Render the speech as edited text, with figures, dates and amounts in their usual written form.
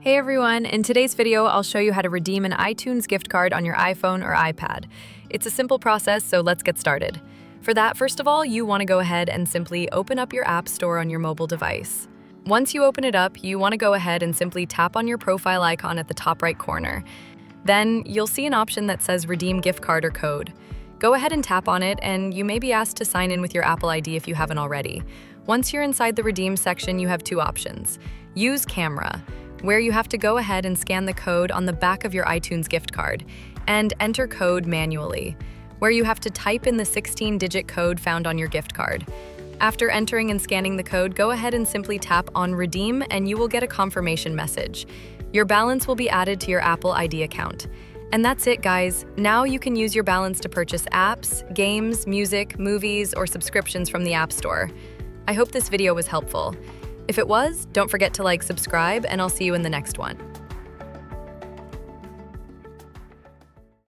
Hey everyone, in today's video, I'll show you how to redeem an iTunes gift card on your iPhone or iPad. It's a simple process, so let's get started. For that, first of all, you want to go ahead and simply open up your App Store on your mobile device. Once you open it up, you want to go ahead and simply tap on your profile icon at the top right corner. Then, you'll see an option that says Redeem Gift Card or Code. Go ahead and tap on it, and you may be asked to sign in with your Apple ID if you haven't already. Once you're inside the Redeem section, you have two options. Use Camera, where you have to go ahead and scan the code on the back of your iTunes gift card, and enter code manually, where you have to type in the 16-digit code found on your gift card. After entering and scanning the code, go ahead and simply tap on Redeem and you will get a confirmation message. Your balance will be added to your Apple ID account. And that's it, guys. Now you can use your balance to purchase apps, games, music, movies, or subscriptions from the App Store. I hope this video was helpful. If it was, don't forget to subscribe, and I'll see you in the next one.